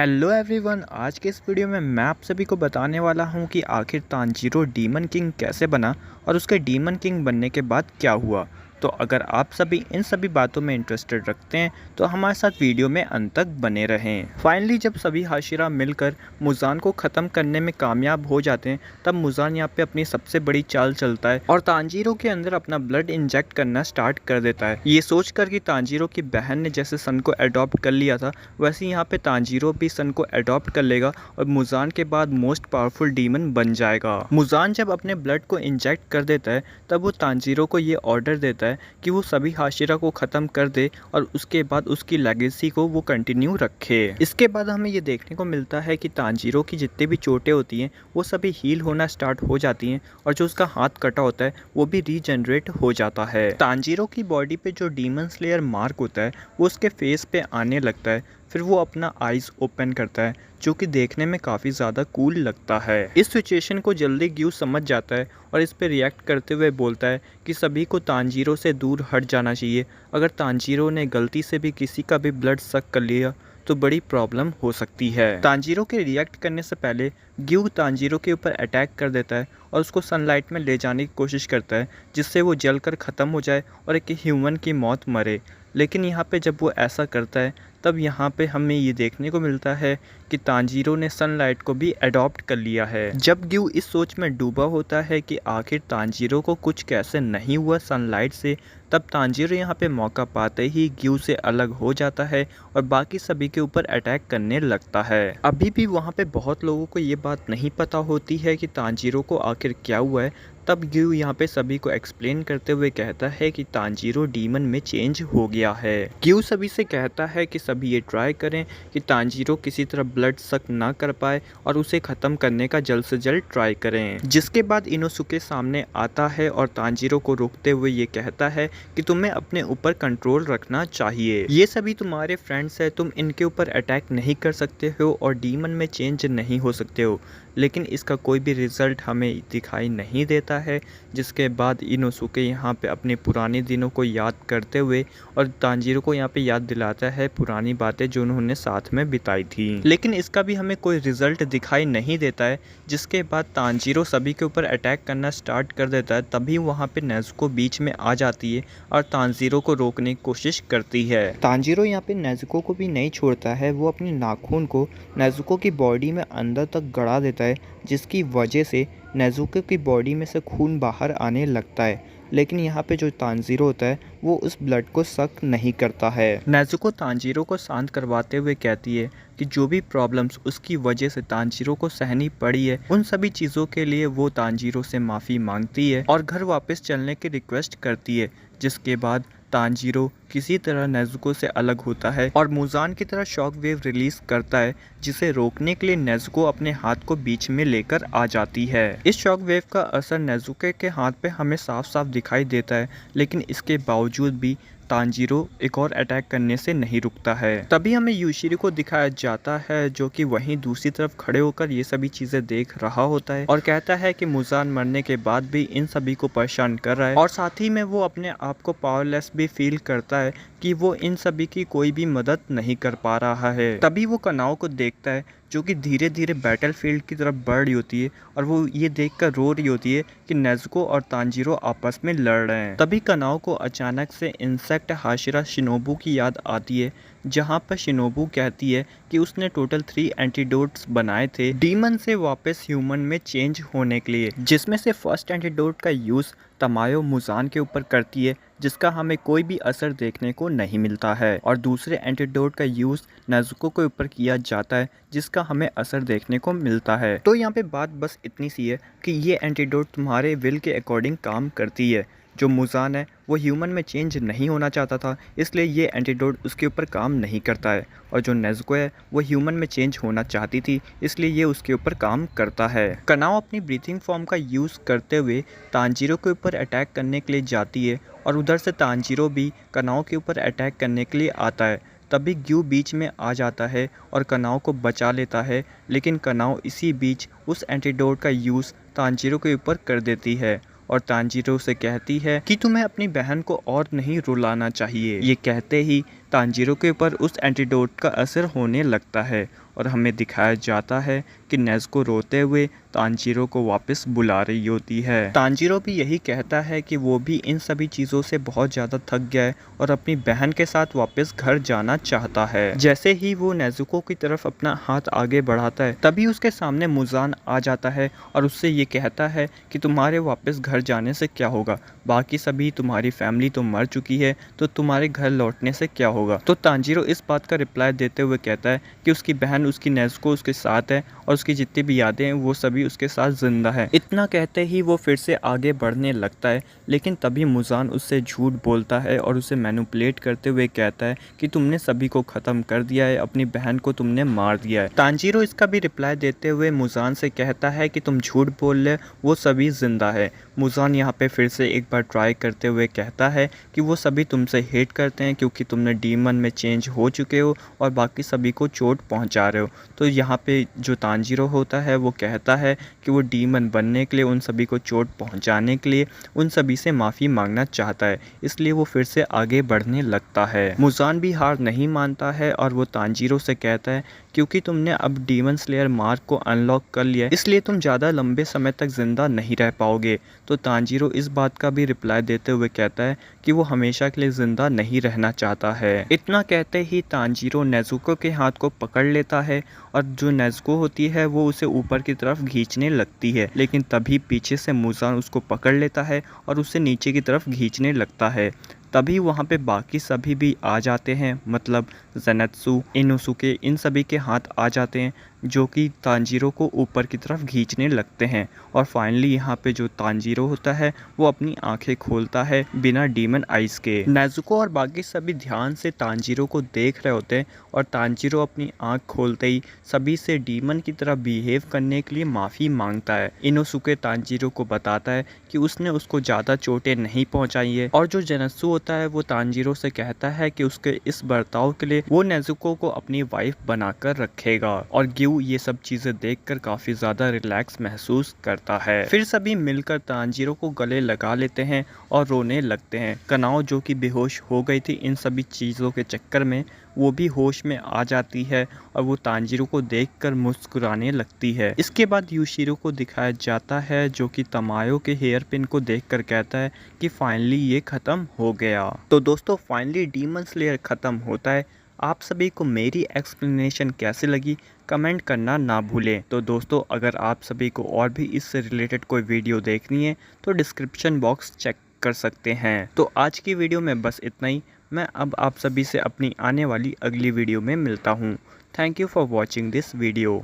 Hello everyone, आज के इस वीडियो में मैं आप सभी को बताने वाला हूं कि आखिर तांजीरो डीमन किंग कैसे बना और उसके डीमन किंग बनने के बाद क्या हुआ। तो अगर आप सभी इन सभी बातों में इंटरेस्टेड रखते हैं तो हमारे साथ वीडियो में अंत तक बने रहें। फाइनली जब सभी हाशिरा मिलकर मुजान को ख़त्म करने में कामयाब हो जाते हैं तब मुजान यहाँ पे अपनी सबसे बड़ी चाल चलता है और तांजीरो के अंदर अपना ब्लड इंजेक्ट करना स्टार्ट कर देता है, ये सोचकर कि तांजीरो की बहन ने जैसे सन को अडॉप्ट कर लिया था वैसे यहाँ पे तांजीरो भी सन को अडॉप्ट कर लेगा और मुजान के बाद मोस्ट पावरफुल डीमन बन जाएगा। मुजान जब अपने ब्लड को इंजेक्ट कर देता है तब वो तांजीरो को ये ऑर्डर देता है कि वो सभी हाशिरा को ख़त्म कर दे और उसके बाद उसकी लेगेसी को वो कंटिन्यू रखे। इसके बाद हमें ये देखने को मिलता है कि तांजीरो की जितनी भी चोटें होती हैं वो सभी हील होना स्टार्ट हो जाती हैं और जो उसका हाथ कटा होता है वो भी रीजनरेट हो जाता है। तांजीरो की बॉडी पे जो डीमन स्लेयर मार्क होता है वो उसके फेस पे आने लगता है। फिर वो अपना आइज़ ओपन करता है जो कि देखने में काफ़ी ज़्यादा कूल लगता है। इस सिचुएशन को जल्दी ग्यू समझ जाता है और इस पे रिएक्ट करते हुए बोलता है कि सभी को तांजीरो से दूर हट जाना चाहिए। अगर तांजीरो ने गलती से भी किसी का भी ब्लड सक कर लिया तो बड़ी प्रॉब्लम हो सकती है। तांजीरो के रिएक्ट करने से पहले ग्यू तांजीरो के ऊपर अटैक कर देता है और उसको सनलाइट में ले जाने की कोशिश करता है जिससे वो जलकर ख़त्म हो जाए और एक ह्यूमन की मौत मरे। लेकिन यहाँ पे जब वो ऐसा करता है तब यहाँ पे हमें ये देखने को मिलता है कि तांजीरो ने सनलाइट को भी अडॉप्ट कर लिया है। जब ग्यू इस सोच में डूबा होता है कि आखिर तांजीरो को कुछ कैसे नहीं हुआ सनलाइट से, तब तांजीरो यहाँ पे मौका पाते ही ग्यू से अलग हो जाता है और बाकी सभी के ऊपर अटैक करने लगता है। अभी भी वहाँ पे बहुत लोगों को ये बात नहीं पता होती है कि तांजीरो को आखिर क्या हुआ है। तब ग्यू यहाँ पे सभी को एक्सप्लेन करते हुए कहता है कि तांजीरो डीमन में चेंज हो गया है। ग्यू सभी से कहता है कि सभी ये ट्राई करें कि तांजीरो किसी तरह ब्लड सक ना कर पाए और उसे ख़त्म करने का जल्द से जल्द ट्राई करें। जिसके बाद इनोसुके सामने आता है और तांजीरो को रोकते हुए ये कहता है कि तुम्हें अपने ऊपर कंट्रोल रखना चाहिए। ये सभी तुम्हारे फ्रेंड्स है, तुम इनके ऊपर अटैक नहीं कर सकते हो और डीमन में चेंज नहीं हो सकते हो। लेकिन इसका कोई भी रिजल्ट हमें दिखाई नहीं देता है। जिसके बाद इनोसुके यहाँ पे अपने पुराने दिनों को याद करते हुए और तांजीरो को यहाँ पे याद दिलाता है पुरानी बातें जो उन्होंने साथ में बिताई थी। लेकिन इसका भी हमें कोई रिजल्ट दिखाई नहीं देता है। जिसके बाद तांजीरो सभी के ऊपर अटैक करना स्टार्ट कर देता है। तभी वहाँ पे नेज़ुको बीच में आ जाती है और तांजीरो को रोकने की कोशिश करती है। तांजीरो यहाँ पे नेज़ुको को भी नहीं छोड़ता है, वो अपने नाखून को नेज़ुको की बॉडी में अंदर तक गड़ा देता है जिसकी वजह से नेज़ुको की बॉडी में से खून बाहर आने लगता है। लेकिन यहाँ पे जो तांजीरो होता है वो उस ब्लड को सक नहीं करता है। नेज़ुको तांजीरो को शांत करवाते हुए कहती है कि जो भी प्रॉब्लम्स उसकी वजह से तांजीरो को सहनी पड़ी है उन सभी चीज़ों के लिए वो तांजीरो से माफ़ी मांगती है और घर वापस चलने की रिक्वेस्ट करती है। जिसके बाद तांजीरो किसी तरह नेज़ुको से अलग होता है और मुजान की तरह शॉक वेव रिलीज करता है जिसे रोकने के लिए नेज़ुको अपने हाथ को बीच में लेकर आ जाती है। इस शॉक वेव का असर नेज़ुको के हाथ पे हमें साफ साफ दिखाई देता है, लेकिन इसके बावजूद भी तांजीरो एक और अटैक करने से नहीं रुकता है। तभी हमें यूशिरो को दिखाया जाता है जो कि वहीं दूसरी तरफ खड़े होकर ये सभी चीजें देख रहा होता है और कहता है कि मुजान मरने के बाद भी इन सभी को परेशान कर रहा है और साथ ही में वो अपने आप को पावरलेस भी फील करता है कि वो इन सभी की कोई भी मदद नहीं कर पा रहा है। तभी वो कनाओ को देखता है जो कि धीरे धीरे बैटलफील्ड की तरफ बढ़ रही होती है और वो ये देखकर रो रही होती है कि नेज़ुको और तांजीरो आपस में लड़ रहे हैं। तभी कनाओ को अचानक से इंसेक्ट हाशिरा शिनोबू की याद आती है, जहां पर शिनोबू कहती है कि उसने टोटल 3 एंटीडोट्स बनाए थे डीमन से वापस ह्यूमन में चेंज होने के लिए, जिसमें से फर्स्ट एंटीडोट का यूज़ तमायो मुजान के ऊपर करती है जिसका हमें कोई भी असर देखने को नहीं मिलता है और दूसरे एंटीडोट का यूज़ नेज़ुको के ऊपर किया जाता है जिसका हमें असर देखने को मिलता है। तो यहाँ पे बात बस इतनी सी है कि ये एंटीडोट तुम्हारे विल के अकॉर्डिंग काम करती है। जो मुजान है वो ह्यूमन में चेंज नहीं होना चाहता था इसलिए ये एंटीडोट उसके ऊपर काम नहीं करता है और जो नेज़ुको है वो ह्यूमन में चेंज होना चाहती थी इसलिए ये उसके ऊपर काम करता है। कनाओ अपनी ब्रीथिंग फॉर्म का यूज़ करते हुए तांजीरो के ऊपर अटैक करने के लिए जाती है और उधर से तांजीरो भी कनाओ के ऊपर अटैक करने के लिए आता है। तभी ग्यू बीच में आ जाता है और कनाओ को बचा लेता है, लेकिन कनाओ इसी बीच उस एंटीडोट का यूज़ तांजीरो के ऊपर कर देती है और तांजीरो से कहती है कि तुम्हें अपनी बहन को और नहीं रुलाना चाहिए। ये कहते ही तांजीरो के ऊपर उस एंटीडोट का असर होने लगता है और हमें दिखाया जाता है कि नेज़ुको रोते हुए तांजीरो को वापस बुला रही होती है। तांजीरो भी यही कहता है कि वो भी इन सभी चीज़ों से बहुत ज़्यादा थक गया है और अपनी बहन के साथ वापस घर जाना चाहता है। जैसे ही वो नेज़ुको की तरफ अपना हाथ आगे बढ़ाता है तभी उसके सामने मुज़ान आ जाता है और उससे ये कहता है कि तुम्हारे वापस घर जाने से क्या होगा, बाकी सभी तुम्हारी फैमिली तो मर चुकी है, तो तुम्हारे घर लौटने से क्या होगा। तो तांजीरो इस बात का रिप्लाई देते हुए कहता है कि उसकी बहन उसकी नेज़ुको उसके साथ है और उसकी जितनी भी यादें हैं वो सभी उसके साथ जिंदा है। इतना कहते ही वो फिर से आगे बढ़ने लगता है, लेकिन तभी मुज़ान उससे झूठ बोलता है और उसे मैनिपुलेट करते हुए कहता है कि तुमने सभी को ख़त्म कर दिया है, अपनी बहन को तुमने मार दिया है। तांजीरो इसका भी रिप्लाई देते हुए मुज़ान से कहता है कि तुम झूठ बोल रहे, वो सभी जिंदा है। मुज़ान यहाँ पे फिर से एक बार ट्राई करते हुए कहता है कि वो सभी तुमसे हेट करते हैं क्योंकि तुमने डीमन में चेंज हो चुके हो और बाकी सभी को चोट पहुंचा रहे हो। तो यहाँ पे जो तांजीरो होता है वो कहता है कि वो डीमन बनने के लिए, उन सभी को चोट पहुंचाने के लिए उन सभी से माफ़ी मांगना चाहता है, इसलिए वो फिर से आगे बढ़ने लगता है। मुज़ान भी हार नहीं मानता है और वो तांजीरो से कहता है क्योंकि तुमने अब डीमन स्लेयर मार्क को अनलॉक कर लिया है, इसलिए तुम ज़्यादा लंबे समय तक ज़िंदा नहीं रह पाओगे। तो तांजीरो इस बात का भी रिप्लाई देते हुए कहता है कि वो हमेशा के लिए ज़िंदा नहीं रहना चाहता है। इतना कहते ही तांजीरो नेज़ुको के हाथ को पकड़ लेता है और जो नेज़ुको होती है वो उसे ऊपर की तरफ खींचने लगती है, लेकिन तभी पीछे से मुज़ान उसको पकड़ लेता है और उसे नीचे की तरफ खींचने लगता है। तभी वहाँ पे बाकी सभी भी आ जाते हैं, मतलब ज़ेनात्सु, इनोसुके, इन सभी के हाथ आ जाते हैं जो कि तांजीरो को ऊपर की तरफ खींचने लगते हैं। और फाइनली यहाँ पे जो तांजीरो होता है वो अपनी आंखें खोलता है बिना डीमन आइज के। नेज़ुको और बाकी सभी ध्यान से तांजीरो को देख रहे होते हैं और तांजीरो अपनी आंख खोलते ही सभी से डीमन की तरह बिहेव करने के लिए माफ़ी मांगता है। इनोसुके तांजीरो को बताता है कि उसने उसको ज़्यादा चोटें नहीं पहुँचाई है और जो ज़ेनात्सु होता है वो तांजीरो से कहता है कि उसके इस बर्ताव के लिए वो नेज़ुको को अपनी वाइफ बनाकर रखेगा। और ग्यू ये सब चीज़ें देखकर काफ़ी ज़्यादा रिलैक्स महसूस करता है। फिर सभी मिलकर तांजीरो को गले लगा लेते हैं और रोने लगते हैं। कनाओ जो कि बेहोश हो गई थी इन सभी चीज़ों के चक्कर में, वो भी होश में आ जाती है और वो तांजीरो को देखकर मुस्कुराने लगती है। इसके बाद यूशिरो को दिखाया जाता है जो कि तमायो के हेयर पिन को देखकर कहता है कि फाइनली ये ख़त्म हो गया। तो दोस्तों फाइनली डीमन स्लेयर ख़त्म होता है। आप सभी को मेरी एक्सप्लेनेशन कैसे लगी कमेंट करना ना भूलें। तो दोस्तों अगर आप सभी को और भी इससे रिलेटेड कोई वीडियो देखनी है तो डिस्क्रिप्शन बॉक्स चेक कर सकते हैं। तो आज की वीडियो में बस इतना ही। मैं अब आप सभी से अपनी आने वाली अगली वीडियो में मिलता हूँ। Thank you for watching this video.